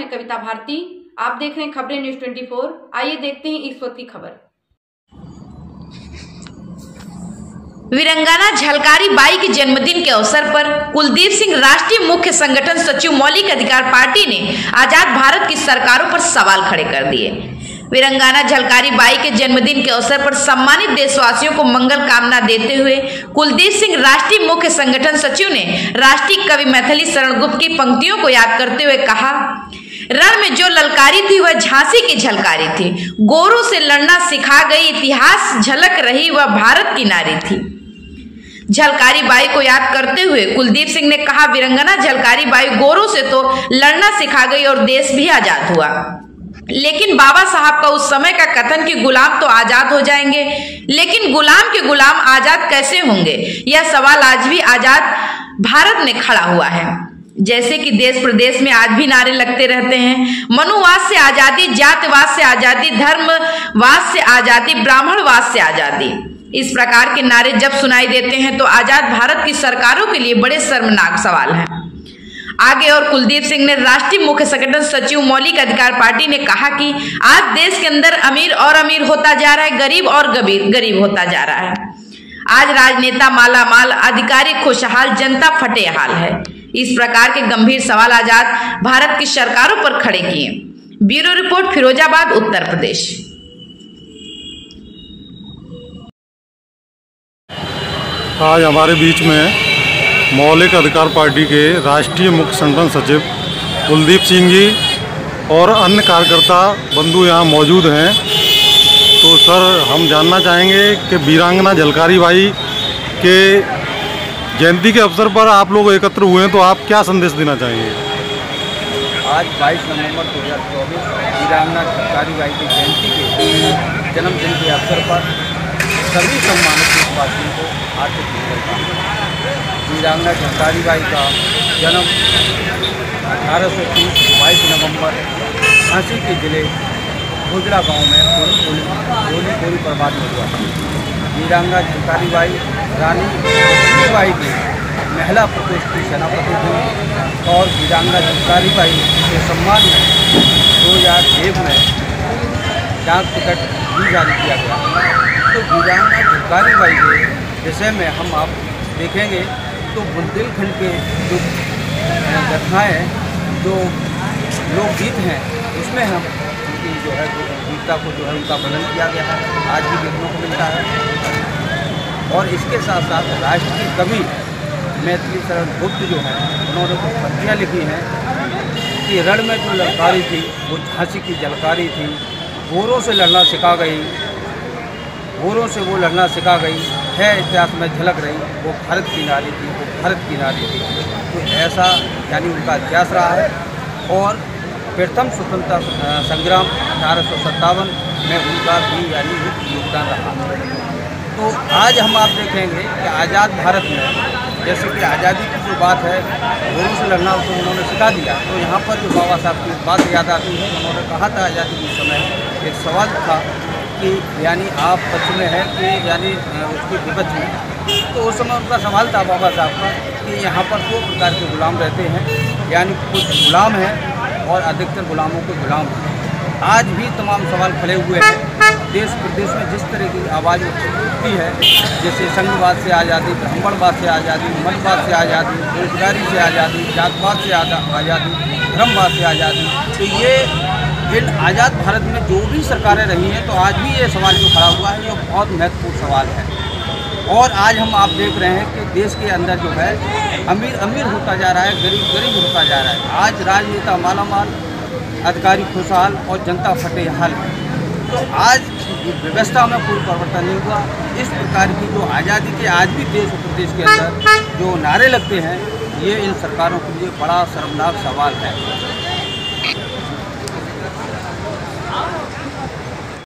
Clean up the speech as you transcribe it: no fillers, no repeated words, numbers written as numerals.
मैं कविता भारती। आप देख रहे हैं खबरें न्यूज़ 24। आइए देखते हैं इस वक्त की खबर। वीरांगना झलकारी बाई के जन्मदिन के अवसर पर कुलदीप सिंह राष्ट्रीय मुख्य संगठन सचिव मौलिक अधिकार पार्टी ने आजाद भारत की सरकारों पर सवाल खड़े कर दिए। वीरांगना झलकारी बाई के जन्मदिन के अवसर पर सम्मानित देशवासियों को मंगल कामना देते हुए कुलदीप सिंह राष्ट्रीय मुख्य संगठन सचिव ने राष्ट्रीय कवि मैथिली शरण गुप्त की पंक्तियों को याद करते हुए कहा, रण में जो ललकारी थी वह झांसी की झलकारी थी, गोरों से लड़ना सिखा गई, इतिहास झलक रही वह भारत की नारी थी। झलकारी बाई को याद करते हुए कुलदीप सिंह ने कहा, वीरांगना झलकारी बाई गोरों से तो लड़ना सिखा गई और देश भी आजाद हुआ, लेकिन बाबा साहब का उस समय का कथन कि गुलाम तो आजाद हो जाएंगे, लेकिन गुलाम के गुलाम आजाद कैसे होंगे, यह सवाल आज भी आजाद भारत में खड़ा हुआ है। जैसे कि देश प्रदेश में आज भी नारे लगते रहते हैं, मनुवाद से आजादी, जातिवाद से आजादी, धर्मवाद से आजादी, ब्राह्मणवाद से आजादी। इस प्रकार के नारे जब सुनाई देते हैं तो आजाद भारत की सरकारों के लिए बड़े शर्मनाक सवाल हैं। आगे और कुलदीप सिंह ने राष्ट्रीय मुख्य संगठन सचिव मौलिक अधिकार पार्टी ने कहा कि आज देश के अंदर अमीर और अमीर होता जा रहा है, गरीब और गरीब होता जा रहा है। आज राजनेता माला माल, अधिकारी खुशहाल, जनता फटेहाल है। इस प्रकार के गंभीर सवाल आजाद भारत की सरकारों पर खड़े किए। Bureau report, Firozabad, Uttar Pradesh. आज हमारे बीच में मौलिक अधिकार पार्टी के राष्ट्रीय मुख्य संगठन सचिव कुलदीप सिंह जी और अन्य कार्यकर्ता बंधु यहाँ मौजूद हैं। तो सर, हम जानना चाहेंगे कि वीरांगना झलकारी बाई के जयंती के अवसर पर आप लोग एकत्र हुए हैं, तो आप क्या संदेश देना चाहेंगे? आज 22 नवंबर 2024 वीरांगना झलकारी बाई की जयंती के जन्मदिन के अवसर पर सभी सम्मानित देशवासियों को हार्दिक शुभकामनाएं। वीरांगना झलकारी बाई का जन्म 1830 22 नवंबर झांसी के जिले गुजरा गांव में गोली बर्बाद में हुआ। वीरांगना झलकारी बाई रानी लक्ष्मीबाई की महिला प्रकोष्ठ की सेनापति थी और वीरांगना झलकारी बाई के सम्मान में 2001 में डाक टिकट भी जारी किया गया। तो वीरांगना झलकारी बाई के विषय में हम आप देखेंगे तो बुंदेलखंड के जो कथाएँ, जो लोकगीत हैं, उसमें हम उनकी जो है वीरता को जो है उनका वर्णन किया गया है, आज भी देखने को मिलता है। और इसके साथ साथ राष्ट्रीय कवि मैथिली शरण गुप्त जो है, उन्होंने कुछ पंक्तियाँ लिखी हैं कि रण में जो ललकारी थी वो झांसी की झलकारी थी, गोरों से लड़ना सिखा गई, गोरों से वो लड़ना सिखा गई है, इतिहास में झलक रही वो भारत की नारी थी, वो भारत की नारी थी। तो ऐसा यानी उनका इतिहास रहा है। और प्रथम स्वतंत्रता संग्राम 1857 में उनका भी यानी योगदान रहा। तो आज हम आप देखेंगे कि आज़ाद भारत में जैसे कि आज़ादी की जो बात है, गोरों से लड़ना उसको उन्होंने सिखा दिया। तो यहाँ पर जो बाबा साहब की बात याद आती है, उन्होंने कहा था आज़ादी के समय एक सवाल था कि यानी आप पक्ष में है कि यानी उसके विपक्ष में। तो उस समय उनका सवाल था बाबा साहब का कि यहाँ पर 2 प्रकार के गुलाम रहते हैं, यानी कुछ गुलाम हैं और अधिकतर गुलामों के गुलाम हैं। आज भी तमाम सवाल खड़े हुए हैं। देश प्रदेश में जिस तरह की आवाज़ उठती है, जैसे संघवाद से आज़ादी, ब्राह्मणवाद से आज़ादी, मतवाद से आज़ादी, बेरोजगारी से आज़ादी, जातवाद से आज़ादी, धर्मवाद से आज़ादी, तो ये इन आज़ाद भारत में जो भी सरकारें रही हैं, तो आज भी ये सवाल जो खड़ा हुआ है, ये बहुत महत्वपूर्ण सवाल है। और आज हम आप देख रहे हैं कि देश के अंदर जो है अमीर अमीर होता जा रहा है, गरीब गरीब होता जा रहा है। आज राजनेता मालामाल, अधिकारी खुशहाल और जनता फटेहाल है। तो आज व्यवस्था में कोई परिवर्तन नहीं हुआ। इस प्रकार की जो आज़ादी के आज भी देश और प्रदेश के अंदर जो नारे लगते हैं, ये इन सरकारों के लिए बड़ा शर्मनाक सवाल है।